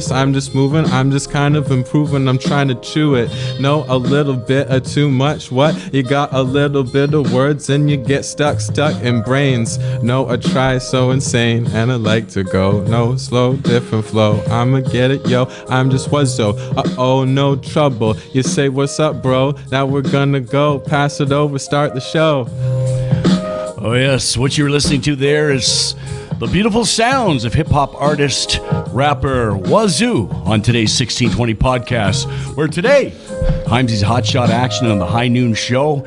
verse. I'm just moving, I'm just kind of improving. I'm trying to chew it. No, a little bit of too much. What? You got a little bit of words and you get stuck in brains. No, I try so insane and I like to go. No, slow, different flow. I'ma get it, yo. I'm just Wuzzo. Uh-oh, no trouble. You say, what's up, bro? Now we're gonna go. Pass it over, start the show. Oh, yes. What you're listening to there is the beautiful sounds of hip-hop artist, rapper Wuzzo on today's 1620 podcast, where today, Himes's Hotshot Action on the High Noon Show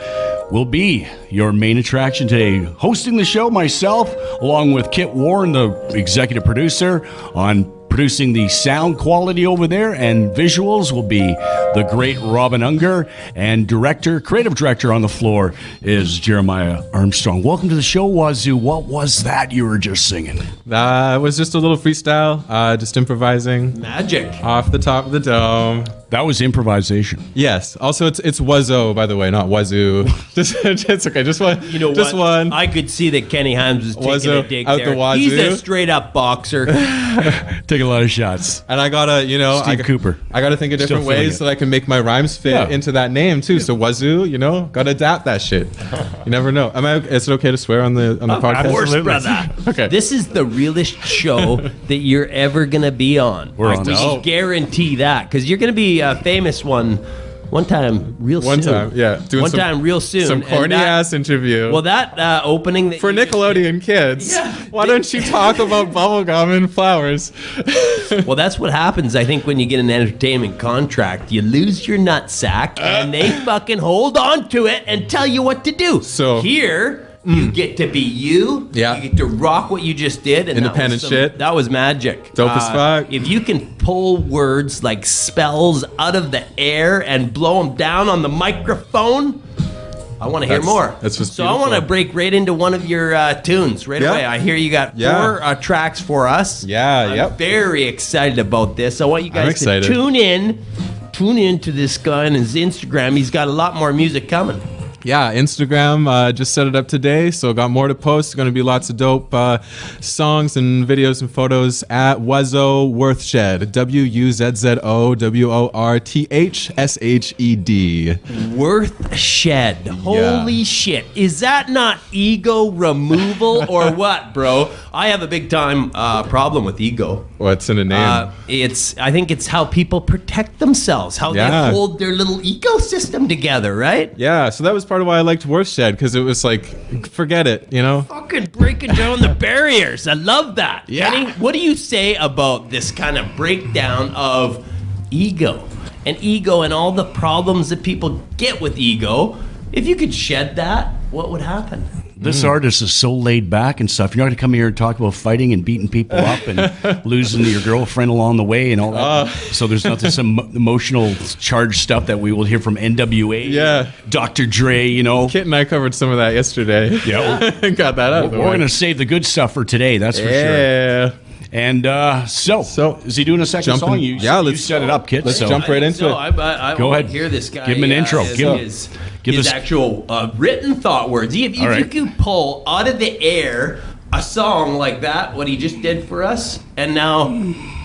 will be your main attraction today. Hosting the show, myself, along with Kit Warren, the executive producer, on producing the sound quality over there, and visuals will be the great Robin Unger, and creative director on the floor is Jeremiah Armstrong. Welcome to the show, Wuzzo. What was that you were just singing? It was just a little freestyle, just improvising. Magic. Off the top of the dome. That was improvisation. Yes. Also, it's Wuzzo, by the way, not Wazoo. It's okay. Just one. You know just what? one. I could see that Kenny Himes was taking Wuzzo a dig out there. the wazoo. He's a straight up boxer. Take a lot of shots. And I gotta, Steve Cooper. I gotta think of different ways that I can make my rhymes fit into that name too. So Wazoo, gotta adapt that shit. You never know. Is it okay to swear on the podcast? Of course, brother. Okay. This is the realest show that you're ever gonna be on. We're on We can guarantee that because you're gonna be a famous one time real soon. One time, yeah. Doing one time real soon. Some corny ass interview. Well, that opening that for Nickelodeon kids. Yeah. Why don't you talk about bubblegum and flowers? Well, that's what happens, I think, when you get an entertainment contract. You lose your nutsack, and they fucking hold on to it and tell you what to do. So here, you get to be you. Yeah. You get to rock what you just did. And independent shit. That was magic. Dope as fuck. If you can pull words like spells out of the air and blow them down on the microphone, I want to hear more. That's just so beautiful. I want to break right into one of your tunes right away. I hear you got 4 tracks for us. Yeah, I'm very excited about this. I want you guys to tune in to this guy on his Instagram. He's got a lot more music coming. Yeah, Instagram, just set it up today, so got more to post. Going to be lots of dope songs and videos and photos at Wuzzo Worthshed, WUZZO WORTHSHED. Worthshed. Holy shit. Is that not ego removal or what, bro? I have a big time problem with ego. What's in a name? I think it's how people protect themselves, how they hold their little ecosystem together, right? Yeah, so that was part of why I liked Worthshed, because it was like, forget it, Fucking breaking down the barriers. I love that. Yeah. Kenny, what do you say about this kind of breakdown of ego and all the problems that people get with ego? If you could shed that, what would happen? This artist is so laid back and stuff. You're not going to come here and talk about fighting and beating people up and losing your girlfriend along the way and all that. So there's not this emotional charged stuff that we will hear from NWA. Yeah. Dr. Dre, Kit and I covered some of that yesterday. Yeah. Got that out of the way. We're going to save the good stuff for today, that's for sure. Yeah. And so is he doing a second song? You set it up, Kit. Let's jump right into it. I Go ahead. Hear this guy. Give him an intro. Give his actual written thought words. If you could pull out of the air a song like that, what he just did for us, and now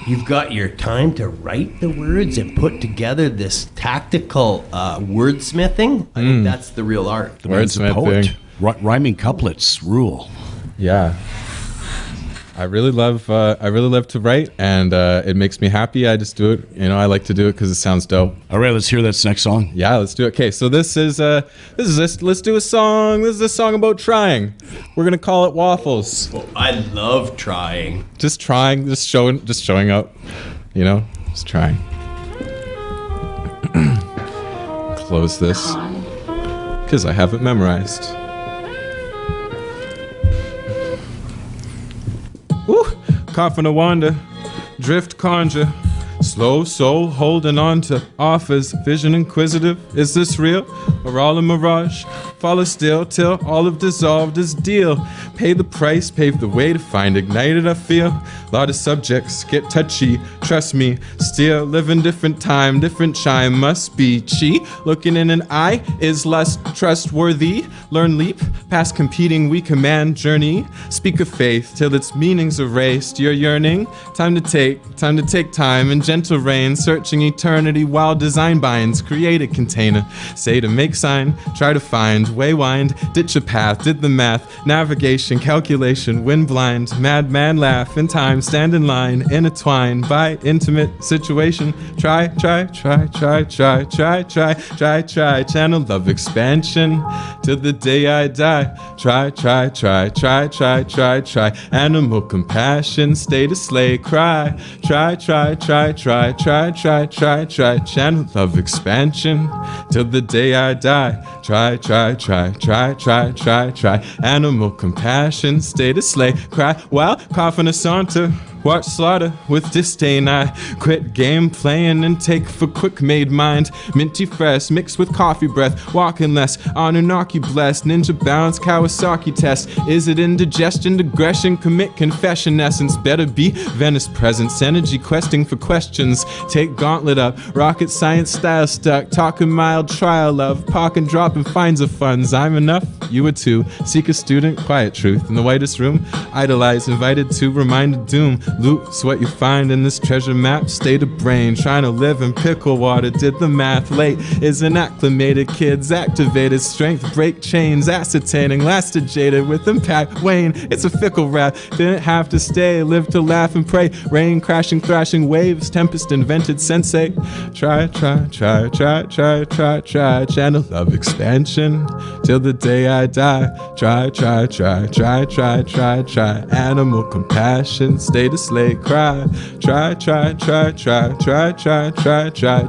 you've got your time to write the words and put together this tactical wordsmithing. I think that's the real art. The man's a poet. Rhyming couplets rule. Yeah. I really love to write, and it makes me happy. I just do it. I like to do it because it sounds dope. All right, let's hear that next song. Yeah, let's do it. Okay, so this is let's do a song. This is a song about trying. We're gonna call it Waffles. I love trying. Just trying, just showing up. Just trying. Close this because I have it memorized. Woo! Coughin' a wander, drift conjure, slow soul holding on to offers, vision inquisitive. Is this real or all a mirage? Follow still till all have dissolved is deal. Pay the price, pave the way to find ignited. I feel lot of subjects get touchy. Trust me, still live in different time, different chime must be chi. Looking in an eye is less trustworthy. Learn leap past competing, we command journey. Speak of faith till its meaning's erased. You're yearning, time to take time and gentle rain, searching eternity while design binds. Create a container, say to make sign, try to find, waywind, ditch a path, did the math, navigation, calculation, wind blind, madman laugh, in time, stand in line, intertwine, by intimate situation, try, channel love expansion, till the day I die, try, animal compassion, stay to slay, cry, try, channel love expansion, till the day I die, try, animal compassion, stay to slay, cry, while coughing a saunter, watch slaughter with disdain. I quit game playing and take for quick made mind, minty fresh mixed with coffee breath, walking less, Anunnaki blessed, ninja balance, Kawasaki test. Is it indigestion, digression, commit confession, essence better be Venice presence, energy questing for questions, take gauntlet up, rocket science style stuck, talking mild trial of, park and drop and finds of funds. I'm enough, you are too, seek a student, quiet truth, in the whitest room, idolize, invited to, reminded doom, loot's what you find in this treasure map, state of brain, trying to live in pickle water, did the math late, isn't acclimated, kids activated, strength break chains, ascertaining, lasted jaded with impact, wane, it's a fickle rap, didn't have to stay, live to laugh and pray, rain crashing, thrashing waves, tempest invented sensei, try, channel love expansion, till the day I die, try, animal compassion, stay to slay, cry, try,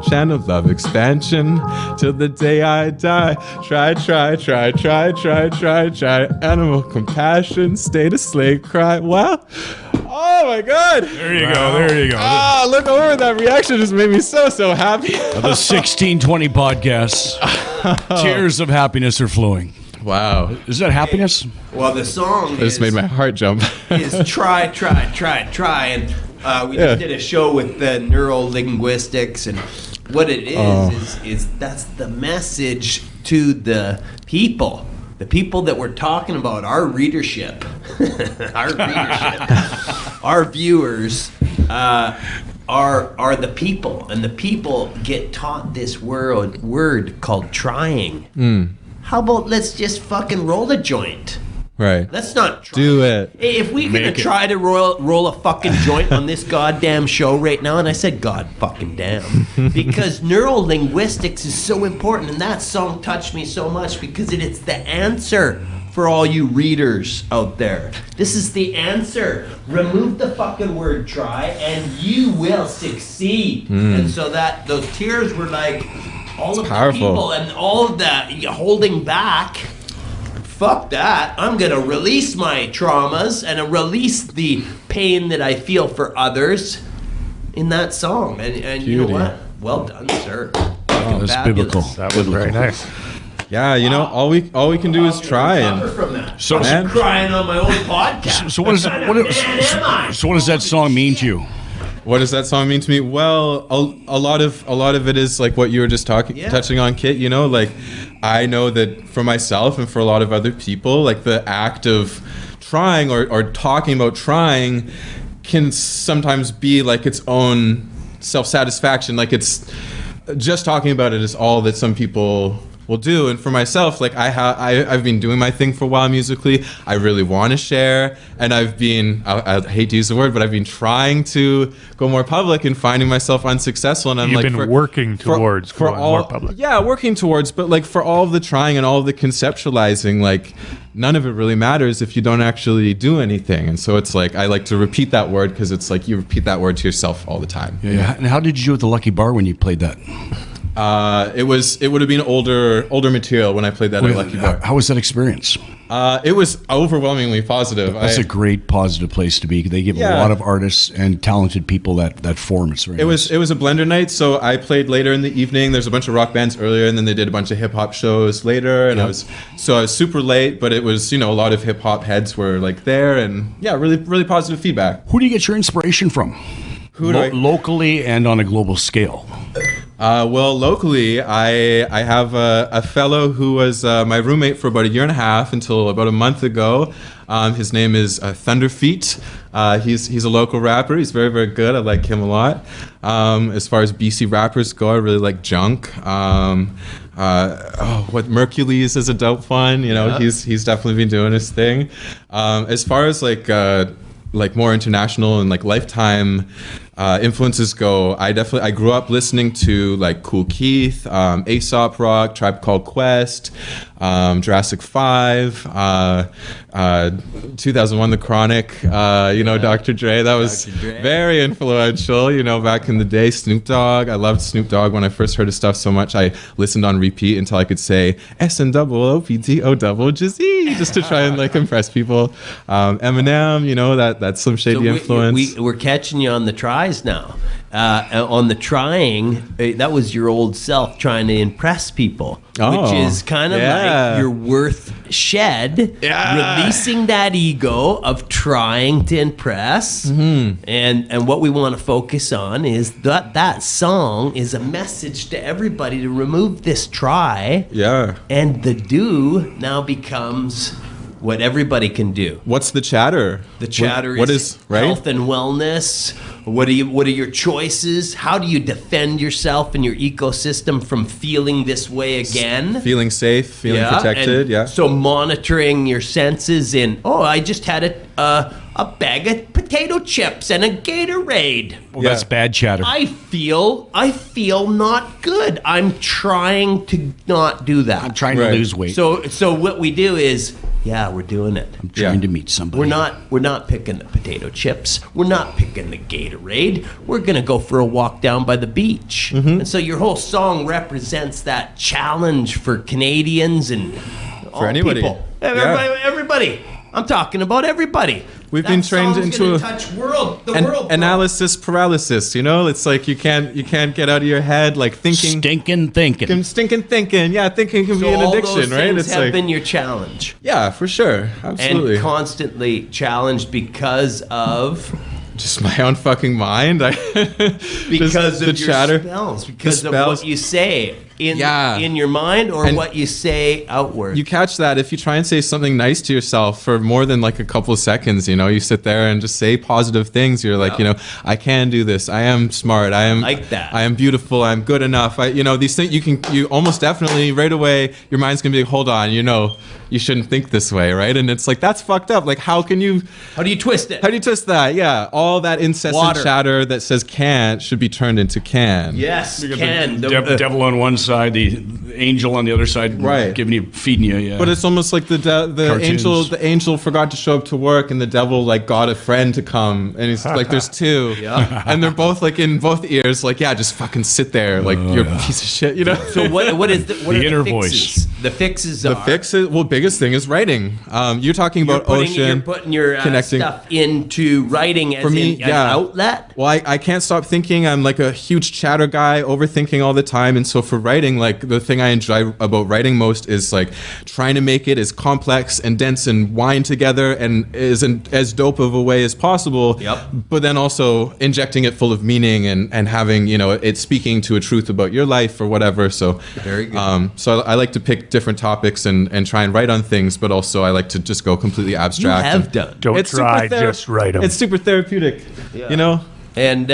channel love expansion, till the day I die, try, animal compassion, stay to slay, cry, wow, oh my god, There you go. ah, look over, that reaction just made me so happy. The 1620 podcast. Tears of happiness are flowing. Wow, Is that happiness? Well, the song it just made my heart jump. is try, and we just did a show with the neuro-linguistics, and what it is that's the message to the people that we're talking about, our readership, our viewers, are the people, and the people get taught this word called trying. How about let's just fucking roll a joint? Right. Let's not try. Do it. Hey, if we're gonna try to roll a fucking joint on this goddamn show right now, and I said god fucking damn, because neuro-linguistics is so important, and that song touched me so much because it's the answer for all you readers out there. This is the answer. Remove the fucking word try, and you will succeed. And so that those tears were like all of powerful. the people and all of that holding back. Fuck that. I'm going to release my traumas and release the pain that I feel for others in that song. And you know what? Well done, sir. That's biblical. That was very nice. Yeah, you know, all we can do is try, Recover and from that. So- I'm crying on my own podcast. So what does that song mean to you? what does that song mean to me? Well, a lot of it is like what you were just touching on, Kit. You know, like I know that for myself and for a lot of other people, like the act of trying or talking about trying can sometimes be like its own self-satisfaction. Like it's just talking about it is all that some people will do. And for myself, like I've been doing my thing for a while musically. I really want to share, and I've been, I hate to use the word, but I've been trying to go more public and finding myself unsuccessful. And I'm You've like, been working towards going more public. Yeah, working towards, but like for all of the trying and all of the conceptualizing, like none of it really matters if you don't actually do anything. And so it's like, I like to repeat that word because it's like you repeat that word to yourself all the time. Yeah. And how did you do at the Lucky Bar when you played that? It would have been older material when I played that at Lucky Bar. How was that experience? It was overwhelmingly positive. That's a great positive place to be. They give a lot of artists and talented people that forum. It's very nice. It was a blender night, so I played later in the evening. There's a bunch of rock bands earlier, and then they did a bunch of hip hop shows later. And I was super late, but it was, you know, a lot of hip hop heads were like there, and yeah, really really positive feedback. Who do you get your inspiration from? Locally and on a global scale. Well, locally, I have a fellow who was my roommate for about a year and a half until about a month ago. His name is Thunderfeet. He's a local rapper. He's very, very good. I like him a lot. As far as BC rappers go, I really like Junk. What Mercules is a dope one. You know, he's definitely been doing his thing. As far as like more international and like lifetime influences go, I grew up listening to like Kool Keith, Aesop Rock, Tribe Called Quest, Jurassic 5, 2001 The Chronic, Dr. Dre. That was very influential, back in the day. Snoop Dogg. I loved Snoop Dogg when I first heard his stuff so much. I listened on repeat until I could say SNOOPDO just to try and like impress people. Eminem, that Slim Shady influence. We're catching you on the tries now. On the trying, that was your old self trying to impress people, which is kind of like your worth shed, releasing that ego of trying to impress. Mm-hmm. And what we want to focus on is that song is a message to everybody to remove this try. Yeah. And the do now becomes what everybody can do. What's the chatter? The chatter is right? Health and wellness. What are your choices? How do you defend yourself and your ecosystem from feeling this way again? Feeling safe, feeling protected, So monitoring your senses I just had a bag of potato chips and a Gatorade. Well, that's bad chatter. I feel not good. I'm trying to not do that. I'm trying to lose weight. So what we do is, we're doing it. I'm trying to meet somebody. We're not picking the potato chips. We're not picking the Gatorade. We're gonna go for a walk down by the beach. Mm-hmm. And so your whole song represents that challenge for Canadians and for anybody. People. Everybody. I'm talking about everybody. We've been trained into touch world analysis paralysis. It's like you can't get out of your head, like thinking. Stinking thinking. Yeah, thinking can be an addiction, right? It's have been your challenge. Yeah, for sure, absolutely. And constantly challenged because of. Just my own fucking mind. Because of your chatter, spells. Because of what you say in your mind or what you say outward. You catch that if you try and say something nice to yourself for more than like a couple of seconds. You sit there and just say positive things. You're like, I can do this. I am smart. I am like that. I am beautiful. I'm good enough. These things you almost definitely right away. Your mind's gonna be like, hold on. You shouldn't think this way, right? And it's like, that's fucked up. Like, how do you twist it? How do you twist that? Yeah. All that incessant chatter that says can't should be turned into can. Yes, can. The devil on one side, the angel on the other side, right? Feeding you, yeah. But it's almost like the angel forgot to show up to work, and the devil like got a friend to come, and he's like, there's two, and they're both like in both ears, like, just fucking sit there, like you're a piece of shit, So what is the inner voice? The fixes are. Well, biggest thing is writing. You're talking about ocean. You're putting your connecting stuff into writing as an outlet. Well, I can't stop thinking. I'm like a huge chatter guy, overthinking all the time. And so for writing, like the thing I enjoy about writing most is like trying to make it as complex and dense and wind together and as dope of a way as possible. Yep. But then also injecting it full of meaning and having, it speaking to a truth about your life or whatever. So very good. So I like to pick different topics and try and write on things, but also I like to just go completely abstract. You have done. Don't try, just write them. It's super therapeutic, And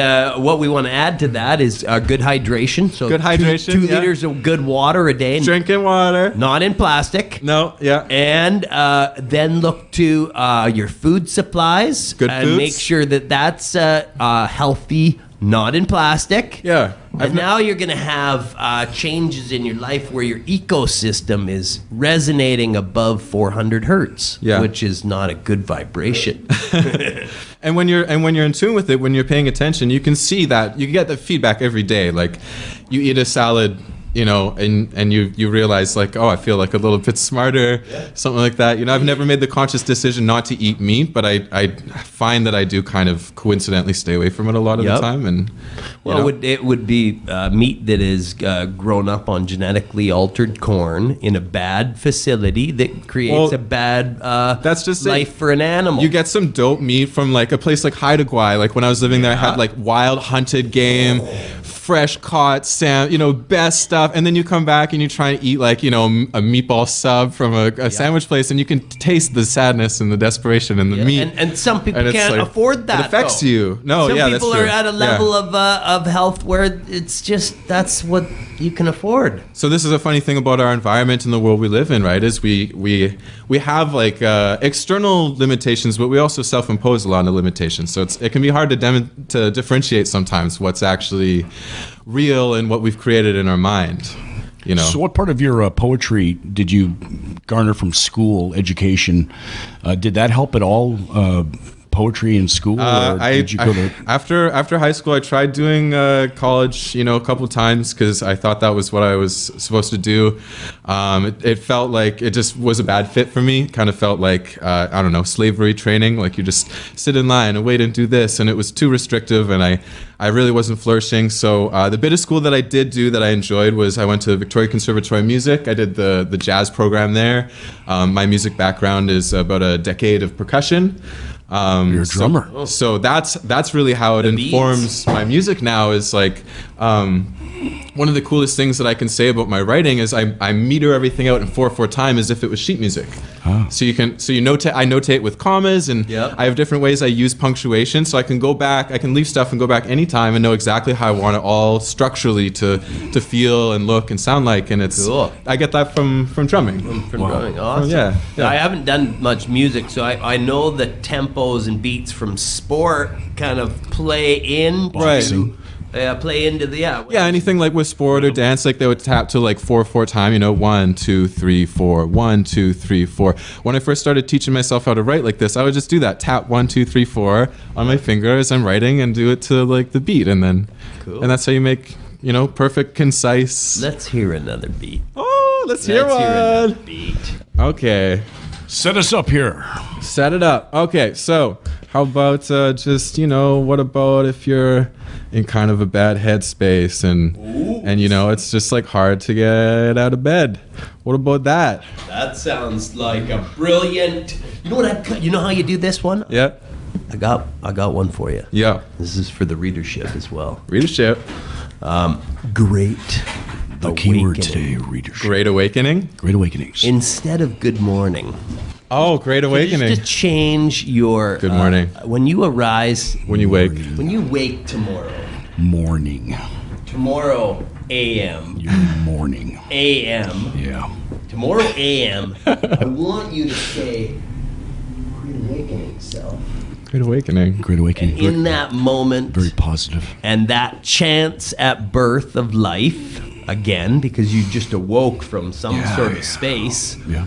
what we want to add to that is good hydration. So good hydration, 2 liters of good water a day. Drinking water. Not in plastic. No, yeah. And then look to your food supplies. Good and foods. Make sure that that's healthy, not in plastic. Yeah. And now you're going to have changes in your life where your ecosystem is resonating above 400 hertz, which is not a good vibration. And when you're in tune with it, when you're paying attention, you can see that you get the feedback every day. Like you eat a salad you know, and you realize like, oh, I feel like a little bit smarter, something like that. You know, I've never made the conscious decision not to eat meat, but I find that I do kind of coincidentally stay away from it a lot of the time. And it would be meat that is grown up on genetically altered corn in a bad facility that creates a bad that's just life for an animal. You get some dope meat from like a place like Haida Gwaii. Like when I was living there, I had like wild hunted game, fresh caught you know, best stuff. And then you come back and you try and eat like, you know, a meatball sub from a sandwich place, and you can taste the sadness and the desperation in the meat. And some people can't afford that. It affects you. No, some that's people true. are at a level of health where it's just that's what you can afford. So this is a funny thing about our environment and the world we live in, right? Is we have like external limitations, but we also self-impose a lot of limitations. So it can be hard to differentiate sometimes what's actually real and what we've created in our mind. You know. So what part of your poetry did you garner from school education? Did that help at all? Poetry in school, or did you go to after high school? I tried doing college, you know, a couple of times because I thought that was what I was supposed to do. It felt like it just was a bad fit for me. Kind of felt like I don't know, slavery training. Like you just sit in line and wait and do this, and it was too restrictive, and I really wasn't flourishing. So the bit of school that I did do that I enjoyed was I went to Victoria Conservatory of Music. I did the jazz program there. My music background is about a decade of percussion. You're a drummer. So that's really how it informs my music now. Is like one of the coolest things that I can say about my writing is I meter everything out in 4/4 time as if it was sheet music. So I notate with commas, and I have different ways I use punctuation, so I can go back, I can leave stuff and go back anytime and know exactly how I want it all structurally to feel and look and sound like. And it's cool. I get that from drumming. From drumming, awesome. Yeah. I haven't done much music, so I know the tempos and beats from sport kind of play into anything like with sport or dance, like they would tap to like 4/4 time, you know, 1 2 3 4, 1 2 3 4. When I first started teaching myself how to write like this, I would just do that, tap 1 2 3 4 on my finger as I'm writing, and do it to like the beat, and then and that's how you make, you know, perfect, concise. Let's hear another beat. Oh, let's hear another beat. Okay, set us up here. Set it up. Okay, so how about just, you know, what about if you're in kind of a bad headspace and you know, it's just like hard to get out of bed? What about that? That sounds like a brilliant. You know what? You know how you do this one? Yeah. I got one for you. Yeah. This is for the readership as well. Readership. Great. The keyword today, readership. Great awakening. Great awakenings. Instead of good morning. Oh, great awakening. Just change your... Good morning. When you arise... When you wake. When you wake tomorrow. Morning. Tomorrow, a.m. Your morning. A.m. Yeah. Tomorrow, a.m. I want you to say, great awakening, self. Great awakening. Great awakening. And in that moment... Very positive. And that chance at birth of life, again, because you just awoke from some sort of space... Yeah.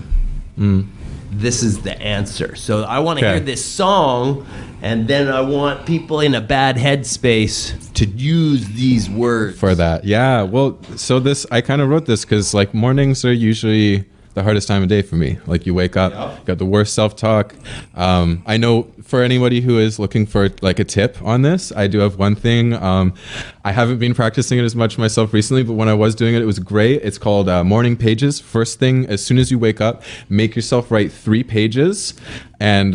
This is the answer. So I want to hear this song, and then I want people in a bad headspace to use these words. For that. Yeah. Well, so I kind of wrote this because like mornings are usually the hardest time of day for me. Like you wake up, got the worst self-talk. I know for anybody who is looking for like a tip on this, I do have one thing. I haven't been practicing it as much myself recently, but when I was doing it, it was great. It's called morning pages. First thing, as soon as you wake up, make yourself write 3 pages, and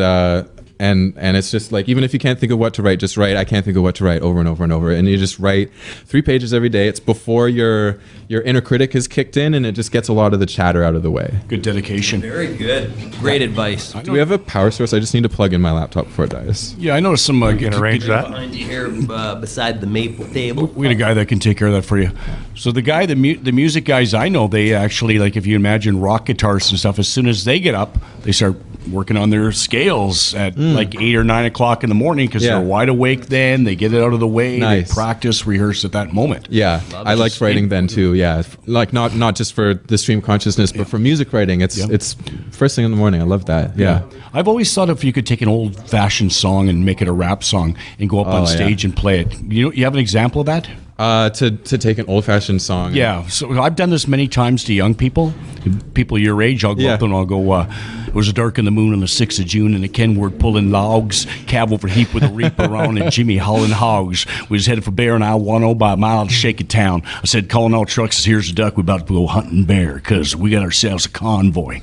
it's just like, even if you can't think of what to write, just write, I can't think of what to write, over and over and over. And you just write 3 pages every day. It's before your inner critic has kicked in, and it just gets a lot of the chatter out of the way. Good dedication. Very good. Great advice. Do we have a power source? I just need to plug in my laptop before it dies. Yeah, I noticed some... You can arrange that. Behind you here, beside the maple table. We got a guy that can take care of that for you. So the music guys I know, they actually, like if you imagine rock guitarists and stuff, as soon as they get up, they start working on their scales at like 8 or 9 o'clock in the morning because they're wide awake then. They get it out of the way. Nice. They practice, rehearse at that moment. Yeah, I liked writing then too. Yeah, like not just for the stream consciousness, but for music writing. It's first thing in the morning. I love that. Yeah. I've always thought if you could take an old-fashioned song and make it a rap song and go up on stage and play it. You have an example of that? To take an old-fashioned song. Yeah, so I've done this many times to young people your age. I'll go up and I'll go, it was a dark in the moon on the 6th of June, and the Kenward pulling logs, cab over heap with a reaper on, and Jimmy hauling hogs. We was headed for bear on I-10 by a mile to Shaky Town. I said, calling all trucks, here's a duck, we about to go hunting bear, because we got ourselves a convoy.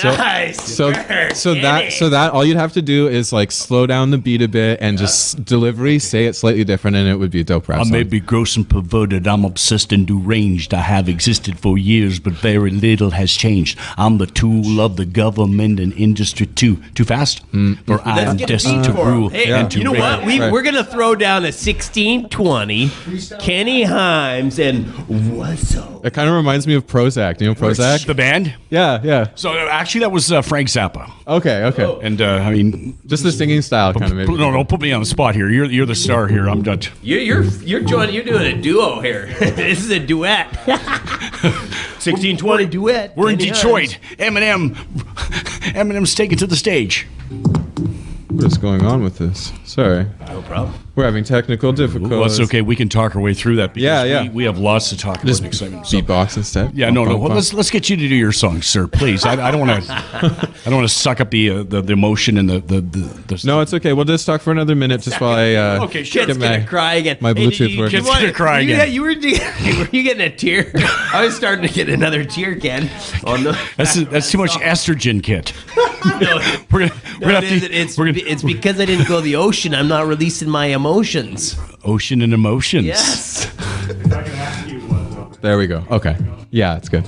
Nice. So that all you'd have to do is like slow down the beat a bit and just delivery, say it slightly different, and it would be a dope rap I song. may be gross and perverted, I'm obsessed and deranged. I have existed for years, but very little has changed. I'm the tool of the government and industry too. Too fast? For I'm destined to rule. Hey, and to you know reign. what? We're going to throw down a 1620, Kenny Himes, and Wuzzo. It kind of reminds me of Prozac. Do you know Prozac? The band? Yeah. So actually, that was Frank Zappa. Okay. And I mean, Just the singing style kind of maybe. no, don't put me on the spot here. You're the star here. I'm Dutch. You're doing a duo here. This is a duet. 1620 duet. We're in Kenny Detroit. Himes. Eminem's taken to the stage. What is going on with this? Sorry. No problem. We're having technical difficulties. Well, that's okay. We can talk our way through that. Because Yeah. We have lots to talk about. Excitement. So, Beatbox instead. yeah, no. Well, let's get you to do your song, sir. Please. I don't want to. I don't want to suck up the emotion and the. No, it's okay. We'll just talk for another minute just while I Okay, sure. Kid's get gonna cry again. my Bluetooth working. Kid's gonna cry again. Yeah, you were you getting a tear? I was starting to get another tear, Ken. On the That's too much estrogen, Kit. No, We're gonna it's because I didn't go to the ocean. I'm not releasing my emotions. Ocean and emotions. Yes. There we go. Okay. Yeah, it's good.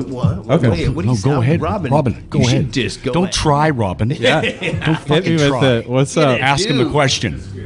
What? Okay. Wait, what do No, you go sound- ahead, Robin. Go you should ahead. Just go Don't ahead. try, Robin. Yeah. Don't Hit me fucking with try. it. What's up? Ask him the Dude. question. Since we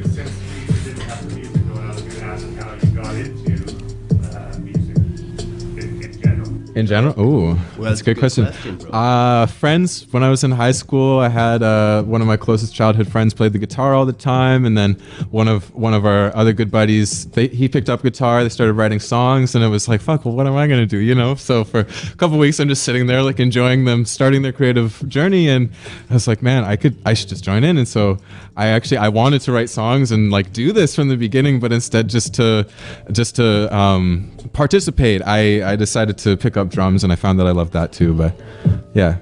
didn't have the music going, I was going to ask how you got into music in general. In general? Ooh, that's a good question. bro. Friends, when I was in high school, I had one of my closest childhood friends played the guitar all the time, and then one of our other good buddies, he picked up guitar, they started writing songs, and it was like, fuck, well, what am I going to do, you know? So for a couple weeks, I'm just sitting there, like, enjoying them starting their creative journey, and I was like, man, I should just join in. And so I wanted to write songs and, like, do this from the beginning, but instead just to participate, I decided to pick up drums, and I found that I loved that too. But yeah,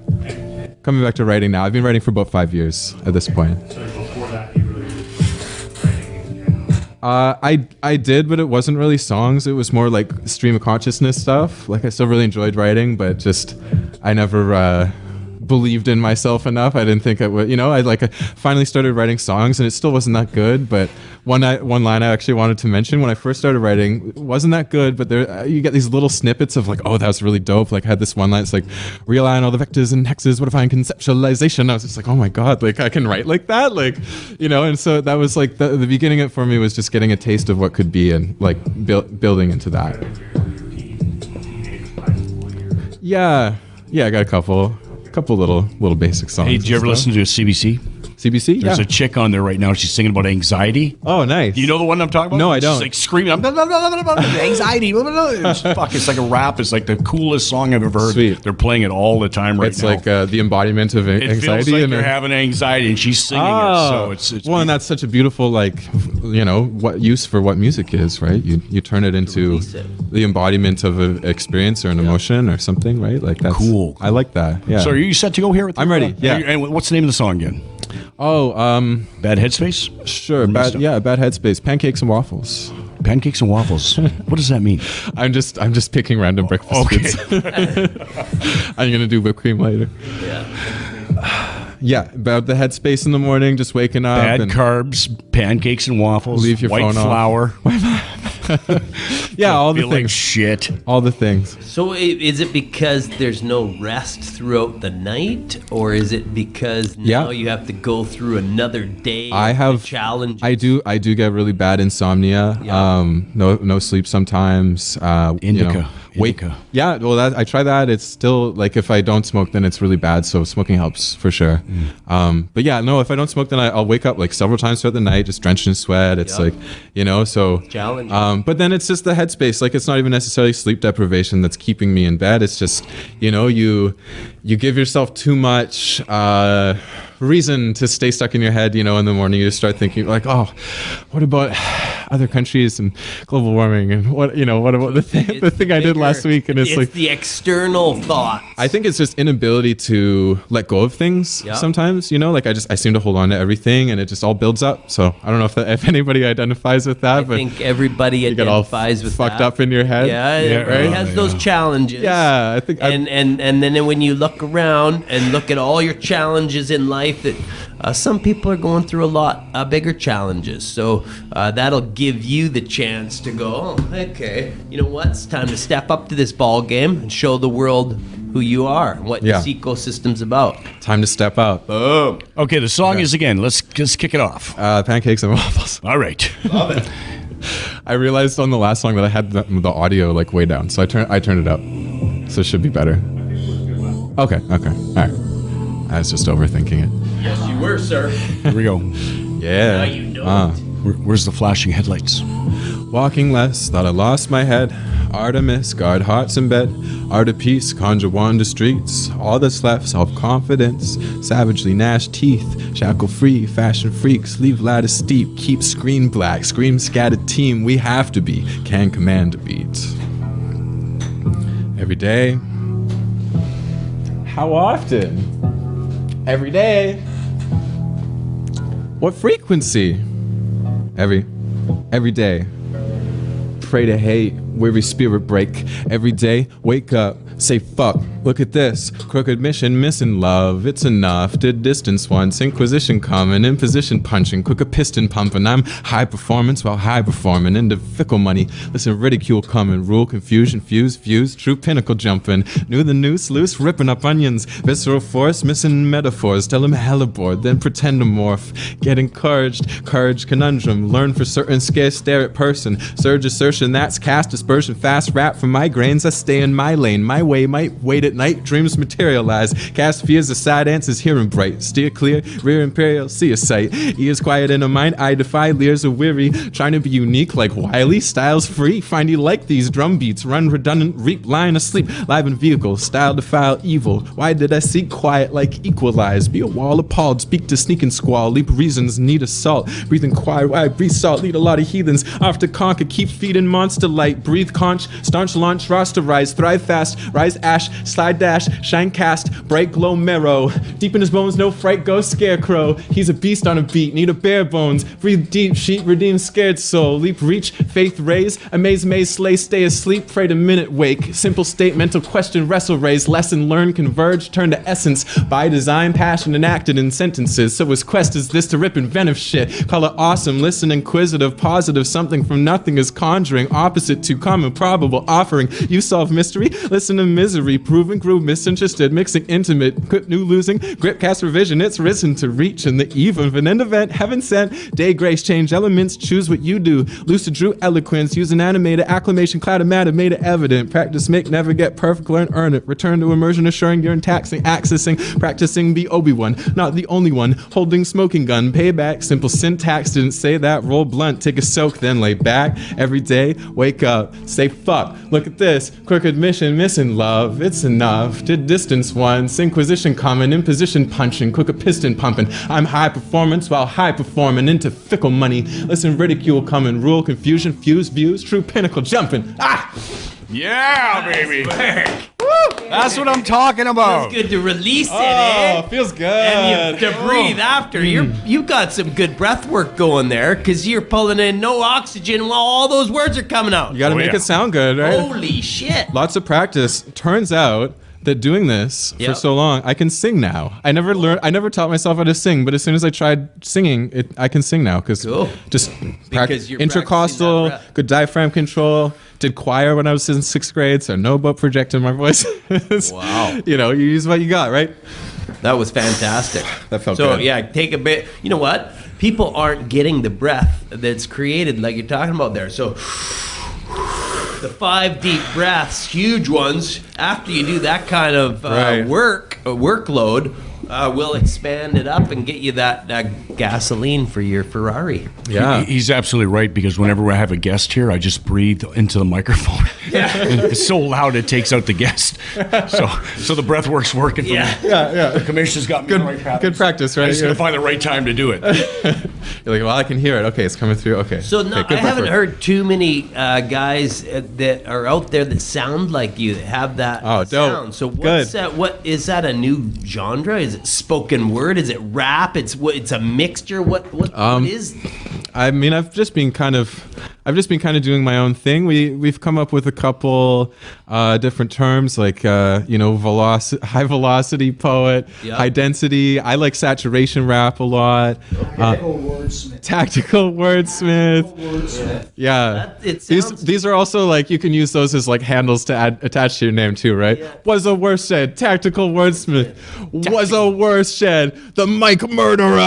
coming back to writing now, I've been writing for about 5 years at this point. So before that, you really were writing in general. I did, but it wasn't really songs. It was more like stream of consciousness stuff. Like I still really enjoyed writing, but just I never believed in myself enough. I didn't think I would, I finally started writing songs, and it still wasn't that good. But one line I actually wanted to mention when I first started writing, it wasn't that good, but there you get these little snippets of like, oh, that was really dope. Like I had this one line, it's like, rely on all the vectors and hexes, what if I conceptualization? I was just like, oh my God, like I can write like that, like, and so that was like the beginning of it for me was just getting a taste of what could be and like building into that. Yeah, I got a couple little basic songs. Hey, did you ever listen to a CBC? CBC? There's Yeah. a chick on there right now. She's singing about anxiety. Oh, nice. Do you know the one I'm talking about? No, I She's don't. like screaming, blah, blah, blah, blah, blah, blah, anxiety. Blah, blah, blah. It's like a rap. It's like the coolest song I've ever heard. Sweet. They're playing it all the time right It's now. like the embodiment of it anxiety. feels like and you're having anxiety, and she's singing it. So it's well, and that's such a beautiful, like, what use for what music is, right? You turn it into Release it. the embodiment of an experience or an emotion or something, right? Like that's Cool. I like that. Yeah. So are you set to go here? With I'm ready, yeah. And what's the name of the song again? Oh, Bad Headspace? sure. Messed up. Bad headspace. Pancakes and waffles. Pancakes and waffles. What does that mean? I'm just picking random breakfast Okay. foods. I'm gonna do whipped cream later. Yeah, about the headspace in the morning, just waking up. Bad and carbs, pancakes and waffles, Leave your white phone off. flour. yeah, all the Feel like things. shit. All the things. So is it because there's no rest throughout the night, or is it because now you have to go through another day? I have challenges. I do get really bad insomnia. Yeah. No sleep sometimes. Indica. Wake. Indica. Yeah, well, I try that. It's still like if I don't smoke, then it's really bad. So smoking helps for sure. But yeah, no, if I don't smoke, then I'll wake up like several times throughout the night, just drenched in sweat. It's like, so Challenging. but then it's just the headspace. Like it's not even necessarily sleep deprivation that's keeping me in bed. It's just, you give yourself too much reason to stay stuck in your head, in the morning. You just start thinking like, oh, what about other countries and global warming and what the thing I did last week, and it's like the external thoughts. I think it's just inability to let go of things sometimes, like I seem to hold on to everything and it just all builds up. So I don't know if anybody identifies with that, but I think everybody identifies with fucked that. up in your head. Yeah, everybody has those challenges. Yeah, I think and then when you look around and look at all your challenges in life, that some people are going through a lot bigger challenges. So that'll give you the chance to go, oh, okay, you know what? It's time to step up to this ball game and show the world who you are and what this ecosystem's about. Time to step up. Boom. Okay, the song is again. Let's kick it off. Pancakes and waffles. All right. Love it. I realized on the last song that I had the audio like way down, so I turned it up, so it should be better. Okay. All right. I was just overthinking it. Yes, you were, sir. Here we go. Yeah. Now you don't. Where's the flashing headlights? Walking less, thought I lost my head. Artemis, guard hearts in bed. Art of peace, conjure wander streets. All that's left, self-confidence. Savagely gnash teeth. Shackle free, fashion freaks. Leave ladder steep. Keep screen black. Scream scattered team. We have to be. Can command a beat. Every day. How often? Every day. What frequency? Every day. Pray to hate, weary spirit break. Every day, wake up, say fuck, look at this. Crooked mission, missing love, it's enough. Did distance once, inquisition coming, imposition punching, quick a piston pumping. I'm high performance while high performing, into fickle money. Listen, ridicule coming, rule, confusion, fuse, true pinnacle jumping. Knew the noose loose, ripping up onions. Visceral force, missing metaphors. Tell him heliboard, then pretend to morph. Get encouraged, courage, conundrum. Learn for certain, scarce stare at person. Surge assertion, that's cast dispersion. Fast rap for migraines, I stay in my lane. My way might wait at night, dreams materialize. Cast fears aside, answers hearing bright. Steer clear, rear imperial, see a sight. Ears quiet in a mind, I defy leers of weary. Trying to be unique like Wiley, styles free. Find you like these drum beats, run redundant, reap, lying asleep. Live in vehicle, style defile evil. Why did I seek quiet like equalize? Be a wall appalled, speak to sneak and squall. Leap reasons, need assault. Breathing quiet, why breathe salt, lead a lot of heathens. Off to conquer, keep feeding monster light. Breathe conch, staunch launch, roster rise. Thrive fast, rise ash, slide dash, shine cast, break glow marrow. Deep in his bones, no fright, go scarecrow. He's a beast on a beat, need a bare bones. Breathe deep, sheep, redeem scared soul. Leap, reach, faith raise, amaze, maze, slay, stay asleep, pray to minute wake. Simple state, mental question, wrestle, raise, lesson, learn, converge, turn to essence. By design, passion enacted in sentences. So his quest is this to rip inventive shit. Call it awesome, listen, inquisitive, positive, something from nothing is conjuring. Opposite to common, probable, offering. You solve mystery, listen to misery. Proven, groove, misinterested, mixing intimate. Grip, new losing, grip, cast revision. It's risen to reach in the eve of an end event. Heaven sent, day grace, change elements. Choose what you do. Lucid, drew, eloquence. Use an animated acclamation, cloud of matter, made it evident. Practice, make, never get perfect, learn, earn it. Return to immersion, assuring you're in taxing, accessing, practicing, be Obi-Wan. Not the only one, holding smoking gun. Payback, simple syntax, didn't say that. Roll blunt, take a soak, then lay back. Every day, wake up, say fuck, look at this. Crooked mission, missing love, it's enough. Did distance once, inquisition coming, imposition punching, quick a piston pumping. I'm high performance while high performing, into fickle money. Listen, ridicule coming, rule, confusion, fuse, views, true pinnacle jumping. Ah! Yeah, baby. That's what I'm talking about. Feels good to release it, eh? Feels good. And to breathe after. You've got some good breath work going there because you're pulling in no oxygen while all those words are coming out. You gotta make it sound good, right? Holy shit. Lots of practice. Turns out that doing this for so long, I can sing now. I never taught myself how to sing, but as soon as I tried singing, I can sing now because just intercostal, good diaphragm control. Did choir when I was in 6th grade, so I know about projecting my voice. Wow. You use what you got, right? That was fantastic. That felt good. So good. yeah, take a bit. You know what? People aren't getting the breath that's created like you're talking about there. So the 5 deep breaths, huge ones. After you do that kind of workload, we'll expand it up and get you that gasoline for your Ferrari. Yeah. He's absolutely right, because whenever I have a guest here, I just breathe into the microphone. It's so loud it takes out the guest. So the breath work's working for me. Yeah. The commissioner's got me in the right path. Good practice, I right? just got to find the right time to do it. You're like, well, I can hear it. Okay, it's coming through. Okay. So no, Okay, I haven't heard too many guys that are out there that sound like you, that have that dope. sound. So what's Good. what is that, a new genre? Is it spoken word? Is it rap? It's a mixture. What is? I mean, I've just been kind of doing my own thing. We've come up with a couple different terms, like high velocity poet, Yep. high density. I like saturation rap a lot. Tactical wordsmith. Yeah. It sounds. These are also like, you can use those as like handles to attach to your name too, right? Yeah. Was a worse shed, tactical wordsmith. Was a worse shed, the mic murderer.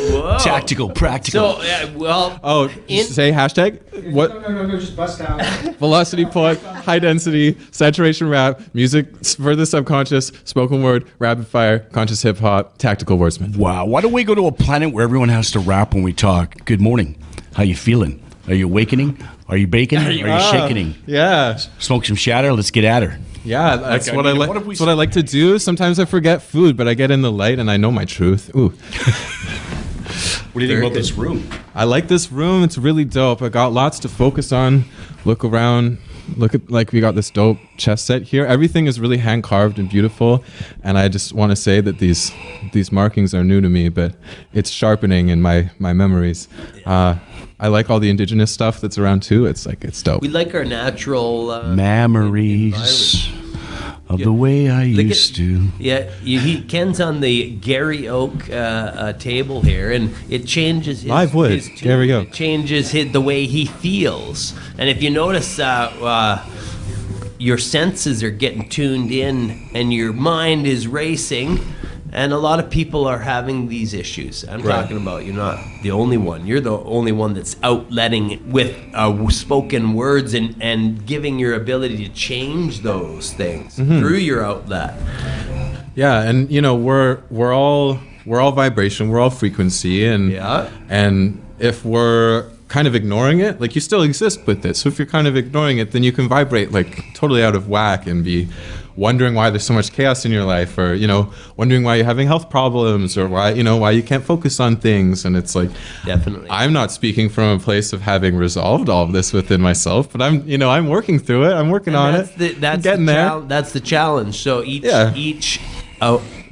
Whoa. Tactical, practical. So well. Oh, say hashtag. What? No, just bust out. Velocity poet, high density, saturation rap, music for the subconscious, spoken word, rapid fire, conscious hip hop, tactical wordsmith. Wow. Why don't we go to a planet where everyone has to rap when we talk? Good morning. How you feeling? Are you awakening? Are you baking? Are you shaking? Yeah. Smoke some shatter. Let's get at her. Yeah, that's Like, what I I mean, like. what if we That's what I like to do. Sometimes I forget food, but I get in the light and I know my truth. Ooh. What do you think about this room? I like this room. It's really dope. I got lots to focus on. Look around. Look at, like, we got this dope chess set here. Everything is really hand carved and beautiful. And I just want to say that these markings are new to me, but it's sharpening in my memories. I like all the indigenous stuff that's around too. It's dope. We like our natural Memories of the way I used to. Yeah, Ken's on the Gary Oak table here, and it changes his, Live wood, his tune. Gary Oak. It changes the way he feels. And if you notice, your senses are getting tuned in, and your mind is racing. And a lot of people are having these issues. I'm talking about, you're not the only one. You're the only one that's outletting with spoken words and giving your ability to change those things through your outlet. Yeah, and we're all vibration, we're all frequency, and if we're kind of ignoring it, like, you still exist with it. So if you're kind of ignoring it, then you can vibrate like totally out of whack and be wondering why there's so much chaos in your life, or wondering why you're having health problems, or why you can't focus on things. And it's like, Definitely. I'm not speaking from a place of having resolved all of this within myself, but I'm working through it. I'm working on it. That's getting there. That's the challenge. So each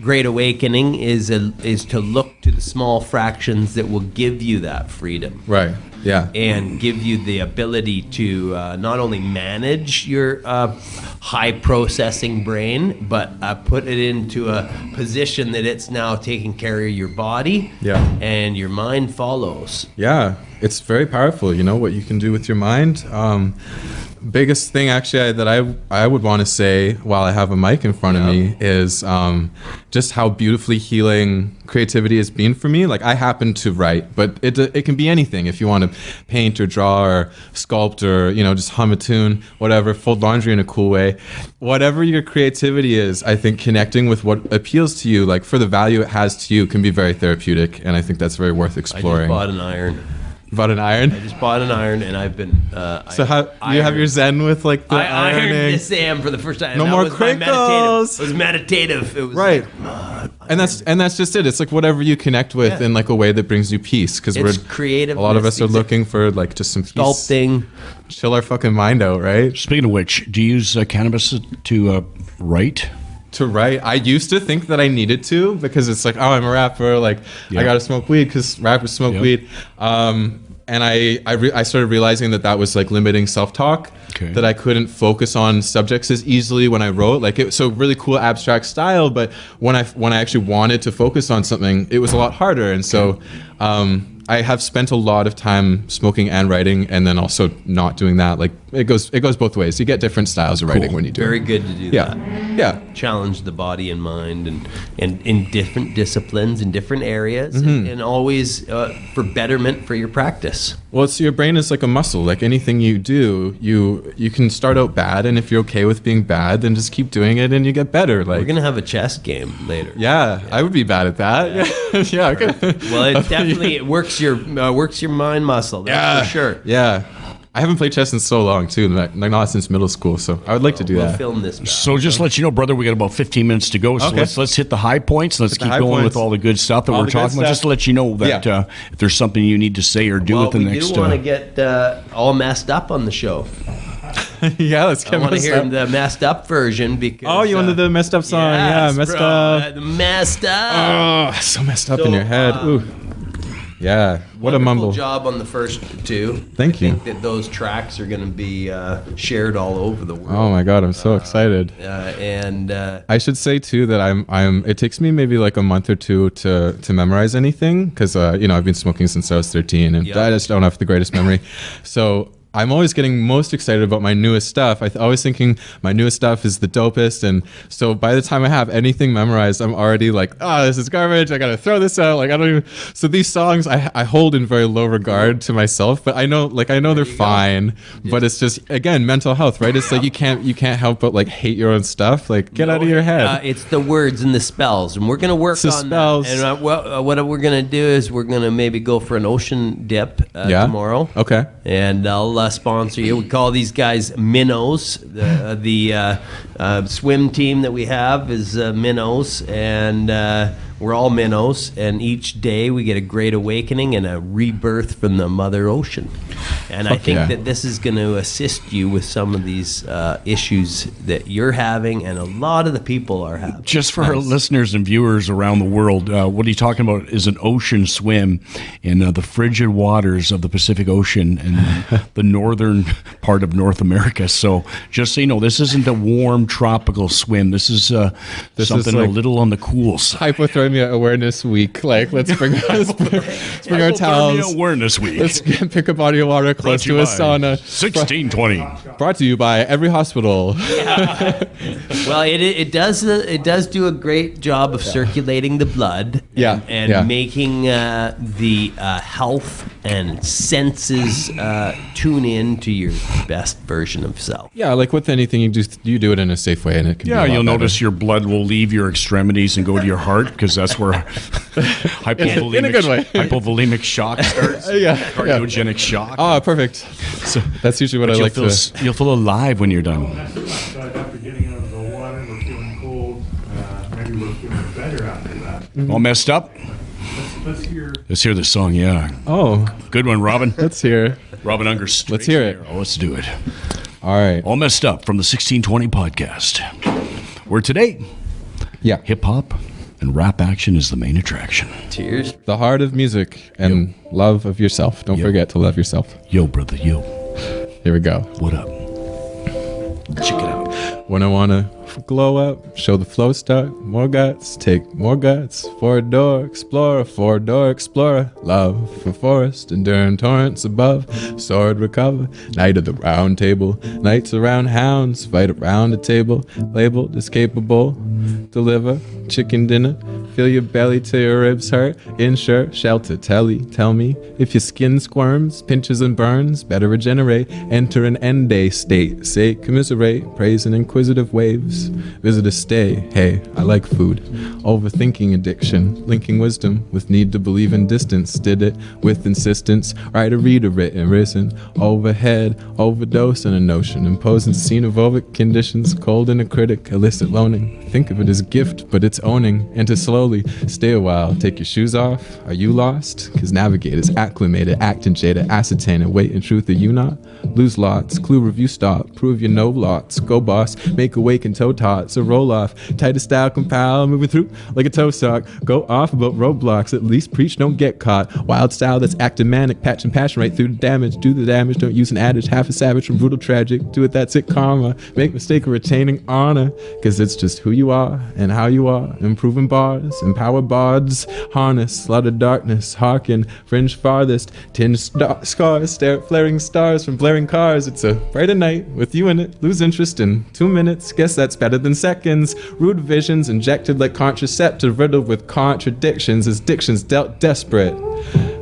great awakening is to look to the small fractions that will give you that freedom. Right. Yeah. And give you the ability to not only manage your high processing brain, but put it into a position that it's now taking care of your body. Yeah. And your mind follows. Yeah, it's very powerful, what you can do with your mind. Biggest thing actually that I would want to say while I have a mic in front of me is just how beautifully healing creativity has been for me. Like, I happen to write, but it can be anything. If you want to paint or draw or sculpt or just hum a tune, whatever, fold laundry in a cool way, whatever your creativity is, I think connecting with what appeals to you, like for the value it has to you, can be very therapeutic, and I think that's very worth exploring. I just bought an iron. You bought an iron? I just bought an iron, and I've been. So how you have your zen with like the I ironed ironing? this Sam for the first time. No That more was my crinkles. meditative. It was meditative. It was Right. And that's just it. It's like whatever you connect with in like a way that brings you peace, because It's creative. a lot of us are looking for like just some peace. Sculpting. Chill our fucking mind out, right? Speaking of which, do you use cannabis to write? To write, I used to think that I needed to, because it's like, oh, I'm a rapper, like I gotta smoke weed because rappers smoke weed. And I started realizing that was like limiting self-talk, that I couldn't focus on subjects as easily when I wrote. Like, so really cool abstract style, but when I actually wanted to focus on something, it was a lot harder. And so I have spent a lot of time smoking and writing, and then also not doing that. Like, it goes both ways. You get different styles of writing when you do Very it. good to do Yeah. that. Yeah. Challenge the body and mind, and in different disciplines, in different areas, and always for betterment for your practice. Well, so your brain is like a muscle. Like anything you do, you can start out bad, and if you're okay with being bad, then just keep doing it, and you get better. Like we're gonna have a chess game later. Yeah, I would be bad at that. Yeah. Okay. Well, it definitely works your mind muscle. That's for sure. Yeah. I haven't played chess in so long too, like not since middle school. So I would like to do We'll that. film this back. So just let you know, brother, we got about 15 minutes to go. So Okay. let's hit the high points. Let's keep going with all the good stuff that All we're the good talking about. stuff. Just to let you know that if there's something you need to say or do Well, with the we next. do want to get all messed up on the show. Yeah, let's I get want to messed hear up. the messed up version because. Oh, you wanted the messed up song? yes, Yeah, messed bro, up. Messed up. Oh, so messed up So, in your head. Ooh. Yeah. What a Wonderful mumble. job on the first two. Thank you. I think that those tracks are going to be shared all over the world. Oh my God, I'm so excited. And I should say too that I'm. It takes me maybe like a month or two to memorize anything because I've been smoking since I was 13 and Yep. I just don't have the greatest memory. So I'm always getting most excited about my newest stuff. Always thinking my newest stuff is the dopest, and so by the time I have anything memorized, I'm already like, this is garbage. I gotta throw this out. Like I don't even. So these songs I hold in very low regard to myself, but I know they're fine. But it's just again mental health, right? It's like you can't help but like hate your own stuff. Like get out of your head. it's the words and the spells, and we're going to work The on spells. that. And what we're going to do is we're going to maybe go for an ocean dip tomorrow. Okay. And I'll sponsor you. We call these guys minnows. The swim team that we have is minnows, and we're all minnows. And each day we get a great awakening and a rebirth from the Mother Ocean. And I think that this is going to assist you with some of these issues that you're having, and a lot of the people are having. Just for our listeners and viewers around the world, what are you talking about is an ocean swim in the frigid waters of the Pacific Ocean and the northern part of North America. So just so you know, this isn't a warm tropical swim. This is something like a little on the cool side. Hypothermia Awareness Week. Like let's bring our Hypothermia towels. Awareness Week. Let's pick a body of water close to a sauna. 1620. Brought to you by every hospital. Well, it does do a great job of circulating the blood. And making the health and senses tune in to your best version of self. Yeah, like with anything, you do it in a safe way, and it can. Yeah, be a lot you'll better. notice your blood will leave your extremities and go to your heart because that's where hypovolemic, in a good way. hypovolemic shock starts. Cardiogenic shock. Ah, perfect. So that's usually what I like to. You'll feel alive when you're done. So after getting out of the water, we're feeling cold. Maybe we're feeling better after that. All messed up? Let's hear. Let's hear this song, yeah. Oh, Good one, Robin. let's hear. Robin Unger. straight Let's hear to it. zero. Let's do it. All right. All messed up from the 1620 podcast. Where today, Yeah. hip hop and rap action is the main attraction. Cheers. The heart of music and love of yourself. Don't forget to love yourself. Yo, brother, yo. Here we go. What up? Check it out. When I wanna glow up, show the flow start, more guts, take more guts. Four-door explorer, love for forest, enduring torrents above, sword recover, night of the round table, nights around hounds, fight around a table, labeled as capable, deliver, chicken dinner, fill your belly till your ribs hurt, insure, shelter, tell me, if your skin squirms, pinches and burns, better regenerate, enter an end day state, say commiserate, praise in inquisitive waves, visit a stay, hey, I like food, overthinking addiction, linking wisdom with need to believe in distance, did it with insistence, write a reader written, risen, overhead, overdose in a notion, imposing xenophobic conditions, cold in a critic, illicit loaning, think of it as gift, but it's owning, and to slowly stay a while, take your shoes off, are you lost? Cause navigators, acclimated, acting jaded, ascertaining, wait, in truth, are you not? Lose lots, clue review stop, prove your no lots, go boss, make awake and toe tots, a roll off, tighter style compile, moving through like a toe sock, go off about roadblocks, at least preach, don't get caught, wild style that's acting manic, patching passion right through the damage, do the damage, don't use an adage, half a savage from brutal tragic, do it, that's it, karma, make mistake of retaining honor, cause it's just who you are and how you are, improving bars, empower bards, harness, lot of darkness, hearken, fringe farthest, tinged scars, stare at flaring stars from blaring cars, it's a brighter night with you in it, lose interest in 2 minutes, guess that's better than seconds, rude visions injected like contraceptive, riddled with contradictions as dictions dealt desperate.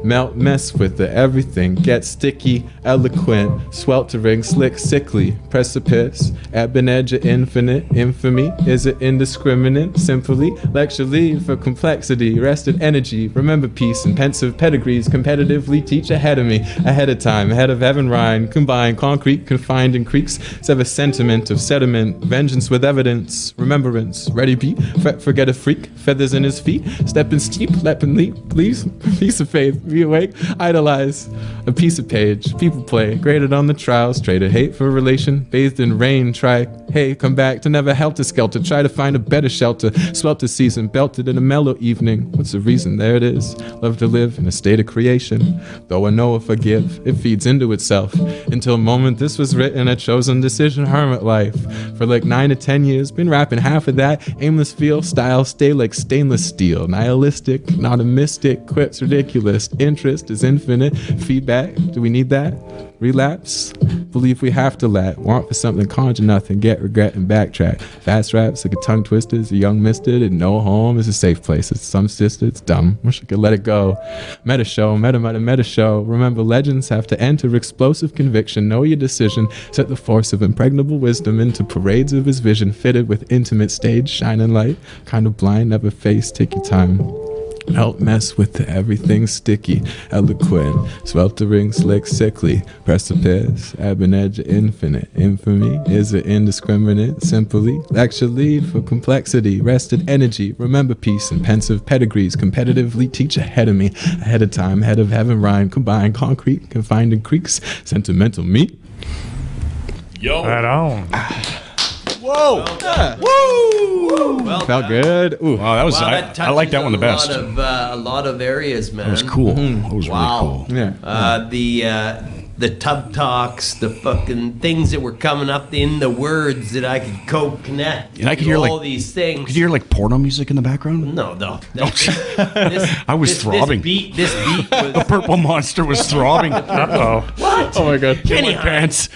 Melt, mess with the everything. Get sticky, eloquent, sweltering, slick, sickly. Precipice, ebon edge of infinite. Infamy, is it indiscriminate? Simply, lecture lead for complexity. Rested energy, remember peace and pensive pedigrees. Competitively teach ahead of me. Ahead of time, ahead of heaven Rhine. Combine concrete, confined in creeks. Sever sentiment of sediment. Vengeance with evidence. Remembrance, ready be. Forget a freak. Feathers in his feet. Stepping steep, leaping leap. Please, piece of faith. Be awake, idolize. A piece of page. People play. Graded on the trials. Traded hate for relation. Bathed in rain. Try, hey, come back to never helter skelter. Try to find a better shelter. Swelter season. Belted in a mellow evening. What's the reason? There it is. Love to live in a state of creation. Though I know if I give, it feeds into itself. Until the moment this was written, a chosen decision, hermit life. For like 9 to 10 years, been rapping half of that. Aimless feel, style, stay like stainless steel. Nihilistic, not a mystic, quips ridiculous. Interest is infinite. Feedback, do we need that? Relapse, believe we have to let. Want for something, conjure nothing, get regret and backtrack. Fast raps like a tongue twister, is a young misted, and no home is a safe place. It's some sister, it's dumb. Wish I could let it go. Meta show, meta show. Remember, legends have to enter explosive conviction. Know your decision. Set the force of impregnable wisdom into parades of his vision, fitted with intimate stage, shining light. Kind of blind, never face. Take your time. Help mess with the everything sticky, eloquent, sweltering, slick, sickly, precipice, ebon edge, infinite, infamy, is it indiscriminate, simply, lecture lead for complexity, rested energy, remember peace and pensive pedigrees, competitively teach ahead of me, ahead of time, head of heaven rhyme, combine concrete, confined in creeks, sentimental meat. Yo. Right on. Whoa! Woo! Well Felt done. good. Ooh. Wow, that was That I like that touches one the best. A lot of areas, man. That was cool. That was Wow. really cool. Yeah. The tub talks, the fucking things that were coming up in the words that I could co-connect. And I could to hear, all like- these things. Could you hear like porno music in the background? No. I was throbbing. This beat was. The purple monster was throbbing. Uh-oh. What? Oh my god. In my pants.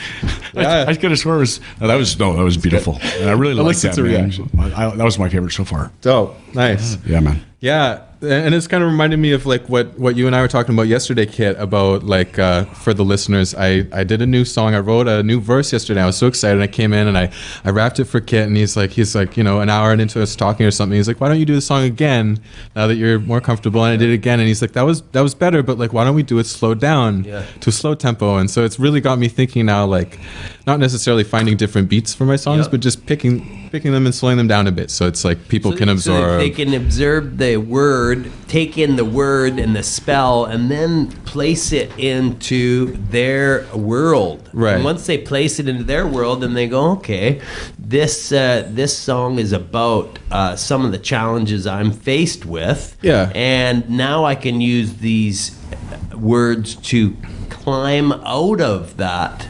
Yeah. I could have sworn it was. No, that was beautiful. And I really liked listened that. to Man. reaction. That was my favorite so far. Dope. Nice. Yeah, man. Yeah, and it's kind of reminded me of like what you and I were talking about yesterday, Kit, about like for the listeners, I did a new song. I wrote a new verse yesterday. I was so excited. I came in and I rapped it for Kit, and he's like, you know, an hour into us talking or something. He's like, why don't you do the song again now that you're more comfortable? And I did it again, and he's like, that was better, but like, why don't we do it slowed down to a slow tempo? And so it's really got me thinking now, like, not necessarily finding different beats for my songs, but just picking them and slowing them down a bit, so it's like people can absorb. So that they can observe the word, take in the word and the spell, and then place it into their world. Right. And once they place it into their world, then they go, okay, this song is about some of the challenges I'm faced with. Yeah. And now I can use these words to climb out of that.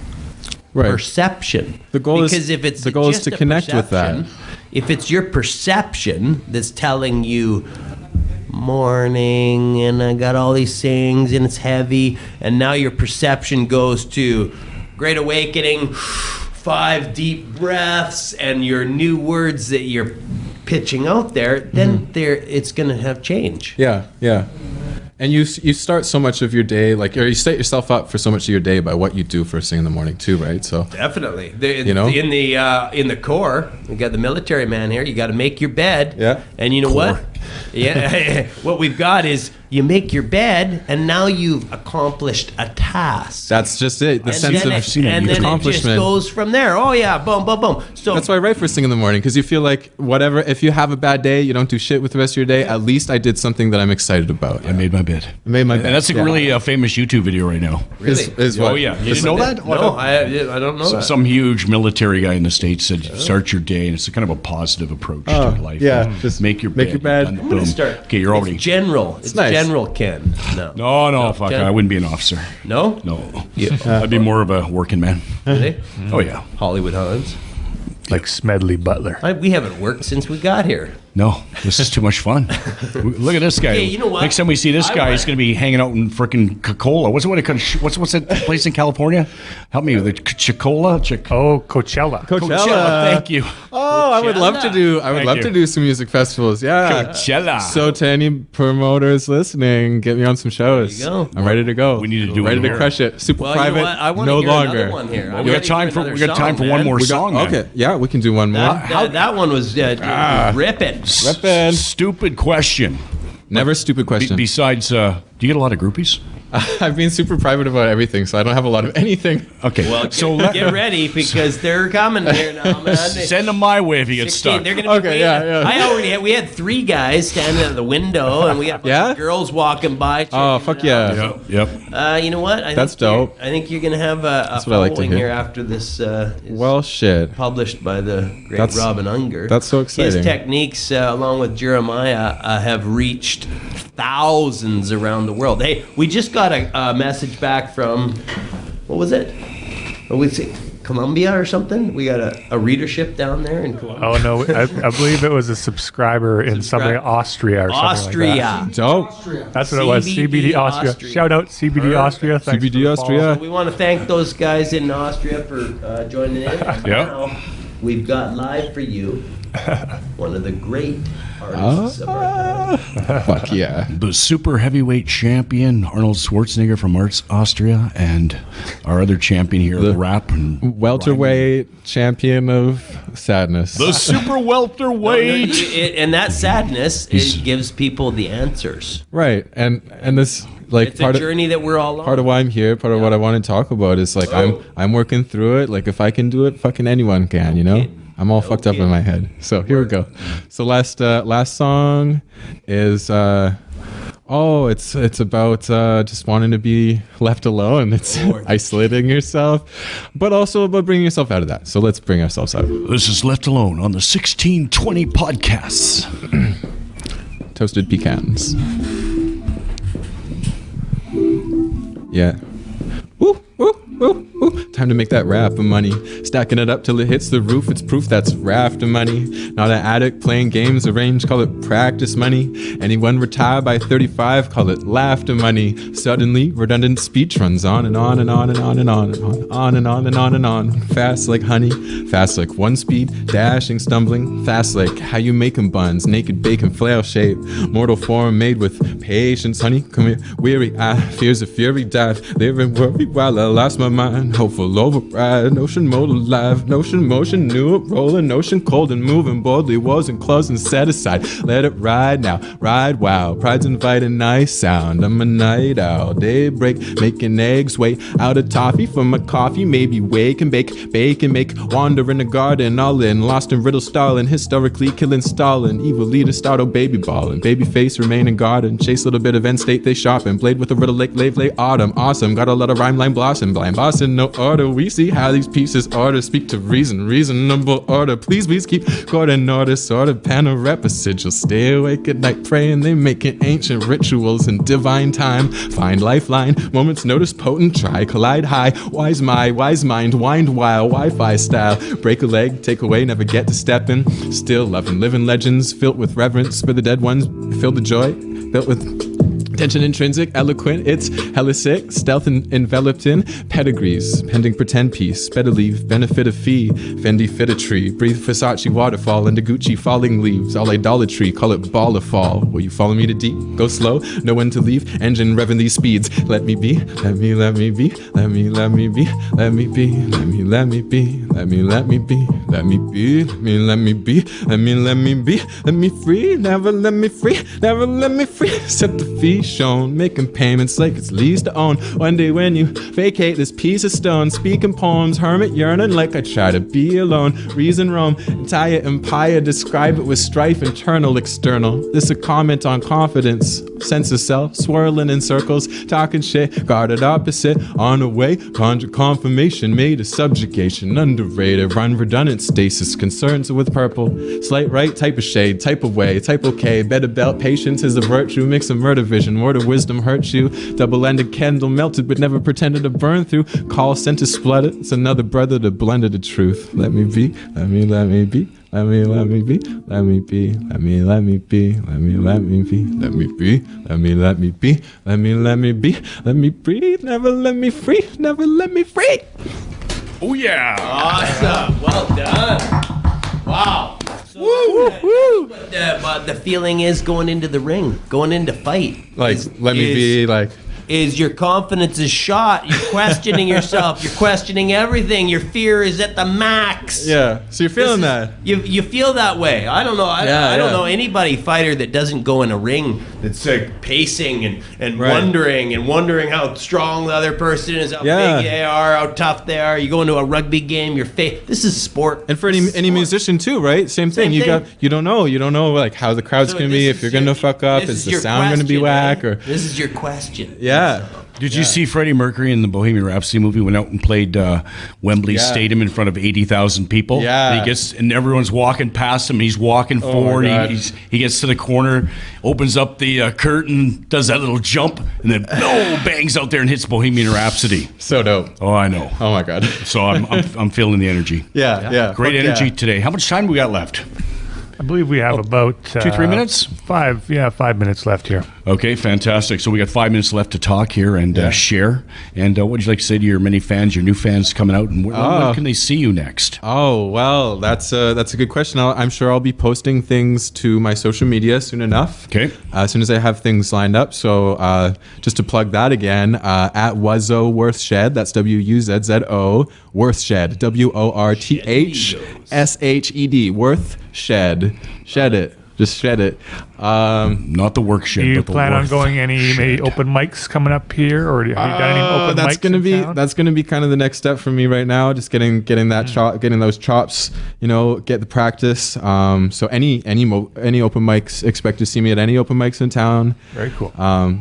Right. Perception. The goal is- because if it's the goal is just to a connect with that. perception, if it's your perception that's telling you morning and I got all these things and it's heavy, and now your perception goes to great awakening, 5 deep breaths, and your new words that you're pitching out there, then it's going to have change. Yeah. And you start so much of your day, like, or you set yourself up for so much of your day by what you do first thing in the morning too, right? So Definitely. You know? In the core, we got the military man here. You got to make your bed. Yeah. And you know what? Yeah. What we've got is you make your bed, and now you've accomplished a task. that's just it. The And sense then of then it accomplishment. just goes from there. Oh yeah, boom, boom, boom. So That's why I write first thing in the morning, because you feel like whatever. If you have a bad day, you don't do shit with the rest of your day. At least I did something that I'm excited about. I made my bed. I made my bed. And that's a really famous YouTube video right now. Is Oh what? yeah, you didn't know that? no, I don't know that. Some huge military guy in the States said, "Start your day," and it's a kind of a positive approach to life. yeah, just make your make bed. your bed. and I'm gonna boom. start. Okay, you're already. It's general. It's nice. General Ken. No, fuck. Ken. I wouldn't be an officer. No. No, Yeah. I'd be more of a working man. Really? Oh yeah. Hollywood Hans. Like Smedley Butler. We haven't worked since we got here. No, this is too much fun. Look at this guy. Okay, you know what? Next time we see this guy, he's going to be hanging out in frickin' Coca-Cola. What's that place in California? Help me with it. Chicola? Coachella. Coachella. Thank you. Oh, I would love to do. I would love to do some music festivals. Yeah. Coachella. So to any promoters listening, get me on some shows. There you go. I'm ready to go. We need to do ready it to here. crush it. Super Well, private. you know what? I want no to hear longer. another one here. We got time for one more song. Then. Okay. Yeah, we can do one more. That one was ripping. Rippin'. Stupid question. Never stupid question. Besides, do you get a lot of groupies? I've been super private about everything, so I don't have a lot of anything. Okay. Well, so get ready because they're coming here now, man. Send them my way if you get stuck. They're gonna be yeah. we had 3 guys standing at the window, and we got girls walking by. Oh, fuck yeah. Yep. You know what? That's dope. I think you're gonna have a what I like to following hear. here after this. Is Well, shit. published by the great Robin Unger. That's so exciting. His techniques, along with Jeremiah, have reached thousands around the world. Hey, we just got a message back from, what was it? What was it? Colombia or something? We got a readership down there in Colombia. Oh no, I believe it was a subscriber in somewhere Austria or something like that. Dope. That's what it was. CBD Austria. Shout out CBD Austria. Thanks CBD for the Austria. follow. So we want to thank those guys in Austria for joining in. Now, we've got live for you one of the great artists of our time. Fuck yeah. The super heavyweight champion, Arnold Schwarzenegger from Austria, and our other champion here, the rap and welterweight champion of sadness. The super welterweight. And that sadness, it gives people the answers. Right. And this, like, it's a journey that we're all on. Part of why I'm here, part of what I want to talk about is, like, I'm working through it. Like, if I can do it, fucking anyone can, you know? I'm all fucked up in my head. So here we go. So last song is it's about just wanting to be left alone. It's isolating yourself, but also about bringing yourself out of that. So let's bring ourselves out. This is Left Alone on the 1620 podcasts. Toasted pecans. Yeah. Woo, woo, woo, woo. Time to make that rap of money. Stacking it up till it hits the roof. It's proof that's raft of money. Not an addict playing games arranged. Call it practice money. Anyone retire by 35. Call it laughter money. Suddenly, redundant speech runs on and on and on and on and on and on and on and on and on. Fast like honey. Fast like one speed. Dashing, stumbling. Fast like how you making buns. Naked bacon flail shape. Mortal form made with patience. Honey, come here. Weary eye. Fears of fury dive. Living worry while I lost my mind. Hopeful override. Notion mode alive. Notion motion. New it rolling. Notion cold and moving boldly. Wasn't closed and set aside. Let it ride now. Ride wow. Pride's inviting nice sound. I'm a night owl. Daybreak. Making eggs. Wait out a toffee for my coffee. Maybe wake and bake. Bake and make. Wander in the garden. All in. Lost in riddle stalling. Historically killing Stalin. Evil leader startle baby ballin'. Baby face remain in garden. Chase little bit of end state they shopping. Blade with a riddle lake. Late autumn. Awesome. Got a lot of rhyme line blossom. Blind boss in no order. We see how these pieces order. Speak to reason. Reasonable order. Please keep court in order. Sort of panorama sigil. Stay awake at night praying. They making ancient rituals in divine time. Find lifeline. Moments notice potent. Try collide high. Wise mind. Wind while. Wi-Fi style. Break a leg. Take away. Never get to step in. Still loving. Living legends. Filled with reverence for the dead ones. Filled with joy. Built with tension intrinsic, eloquent, it's hella sick, stealth enveloped in pedigrees, pending pretend piece, better leave, benefit of fee, Fendi fit a tree, breathe Versace waterfall into Gucci falling leaves, all idolatry, call it ball of fall. Will you follow me to deep? Go slow, know when to leave, engine revving these speeds. Let me be, let me be, let me be, let me be, let me be, let me be, let me be, let me be, let me be, let me be, let me be, let me be, let me free, never let me free, never let me free. Set the fee shown, making payments like it's lease to own. One day when you vacate this piece of stone, speaking poems, hermit yearning like I try to be alone. Reason Rome, entire empire, describe it with strife, internal, external. This a comment on confidence, sense of self, swirling in circles, talking shit, guarded opposite, on the way, conjure confirmation, made a subjugation, underrated, run redundant stasis, concerns with purple, slight right, type of shade, type of way, type okay, better belt, patience is a virtue, mix of murder vision, word of wisdom hurts you, double-ended candle melted but never pretended to burn through, call sent to splutter, it's another brother to blend of the truth. Let me be, let me be, let me be, let me be, let me be, let me be, let me be, let me be, let me be, let me breathe, never let me free, never let me free. Oh yeah! Awesome. Well done. Wow. So woo. But the feeling is going into the ring, going into fight. Like, let me be like. Is your confidence is shot. You're questioning yourself. You're questioning everything. Your fear is at the max. Yeah. So you're feeling that. You feel that way. I don't know. I don't know anybody fighter that doesn't go in a ring that's like pacing and wondering how strong the other person is, how big they are, how tough they are. You go into a rugby game. This is sport. And for any musician too, right? Same thing. You don't know like how the crowd's gonna be, if you're gonna fuck up, is the sound gonna be whack, or this is your question. Yeah. Did you see Freddie Mercury in the Bohemian Rhapsody movie? Went out and played Wembley Stadium in front of 80,000 people. Yeah. And everyone's walking past him. He's walking forward. He gets to the corner, opens up the curtain, does that little jump, and then bangs out there and hits Bohemian Rhapsody. So dope. Oh, I know. Oh my God. So I'm feeling the energy. Yeah. Great energy today. How much time we got left? I believe we have about 2-3 minutes. 5 minutes left here. Okay, fantastic. So we got 5 minutes left to talk here and share. And what would you like to say to your many fans, your new fans coming out, and when can they see you next? Oh, well, that's a good question. I'm sure I'll be posting things to my social media soon enough. Okay. As soon as I have things lined up. So just to plug that again, at Wuzzo Worthshed, that's WUZZO, Worthshed, WORTHSHED, Worthshed. Shed it. Just shed it. Not the work shed. Do you but the plan on worth. going any open mics coming up here, or have you done any open that's mics? That's gonna be kind of the next step for me right now. Just getting that getting those chops. Get the practice. So any open mics, expect to see me at any open mics in town. Very cool.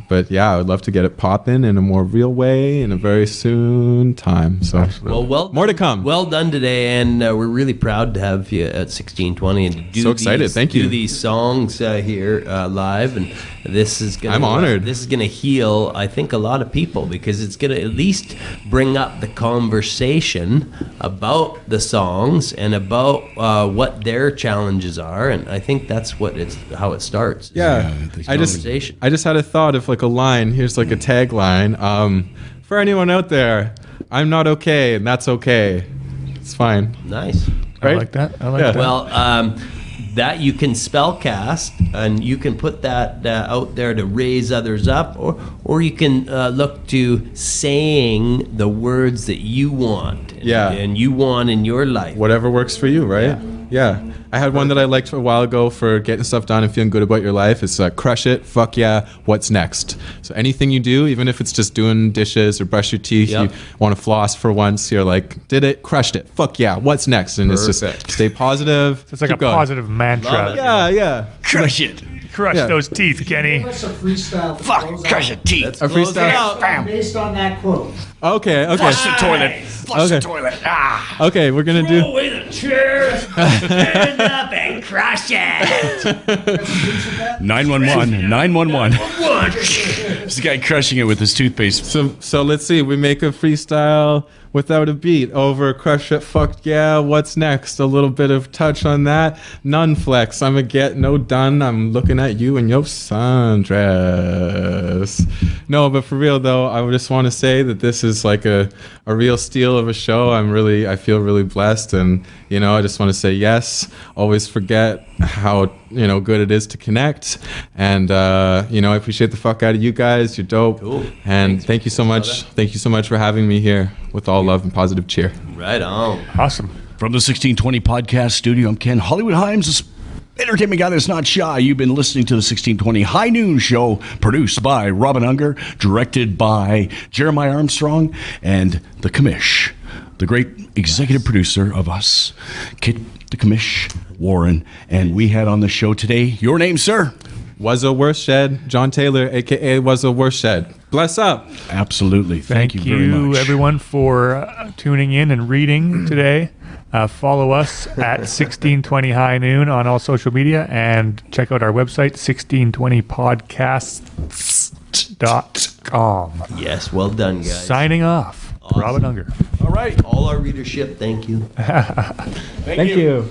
But yeah, I would love to get it popping in a more real way in a very soon time. So Absolutely. Well, more to come. Well done today, and we're really proud to have you at 1620 and to do So excited. Thank you. Do these songs here live, and this is gonna. I'm honored. This is gonna heal, I think, a lot of people, because it's gonna at least bring up the conversation about the songs and about what their challenges are, and I think that's how it starts. Yeah, I just had a thought of like a line. Here's like a tagline. For anyone out there, I'm not okay, and that's okay. It's fine. Nice. Right? I like that. That. Well, that you can spellcast, and you can put that out there to raise others up, or you can look to saying the words that you want and you want in your life. Whatever works for you, right? Yeah. I had one that I liked a while ago for getting stuff done and feeling good about your life. It's crush it, fuck yeah, what's next? So anything you do, even if it's just doing dishes or brush your teeth, you want to floss for once, you're like, did it, crushed it, fuck yeah, what's next? And it's just stay positive. It's like a positive mantra. Yeah. Crush it. Crush those teeth, Kenny. That's a freestyle. Fuck, crush your teeth. A freestyle. Based on that quote. Okay. Flush the toilet. Flush the toilet. Okay, we're going to do... away the chair, stand up and crush it. 911. This guy crushing it with his toothpaste. So let's see. We make a freestyle without a beat over crush it, fuck yeah, what's next? A little bit of touch on that. None flex. I'm a get no done. I'm looking at you in your sundress. No, but for real though, I just want to say that this is like a real steal of a show. I feel really blessed, and I just want to say yes. Always forget how good it is to connect, and I appreciate the fuck out of you guys. You're dope. Cool. And thank you so much. Thank you so much for having me here with all love and positive cheer. Right on. Awesome. From the 1620 podcast studio, I'm Ken Hollywood Himes, entertainment guy that's not shy. You've been listening to the 1620 High Noon Show, produced by Robin Unger, directed by Jeremiah Armstrong, and the Commish, the great executive producer of us, Kit the Commish Warren. And we had on the show today, your name, sir? Wuzzo Worthshed, John Taylor, a.k.a. Wuzzo Worthshed. Bless up. Absolutely. Thank you very much. Everyone, for tuning in and reading today. Follow us at 1620 High Noon on all social media, and check out our website, 1620podcasts.com. Yes, well done, guys. Signing off. Awesome. Robin Unger. All right. All our readership, thank you. Thank you.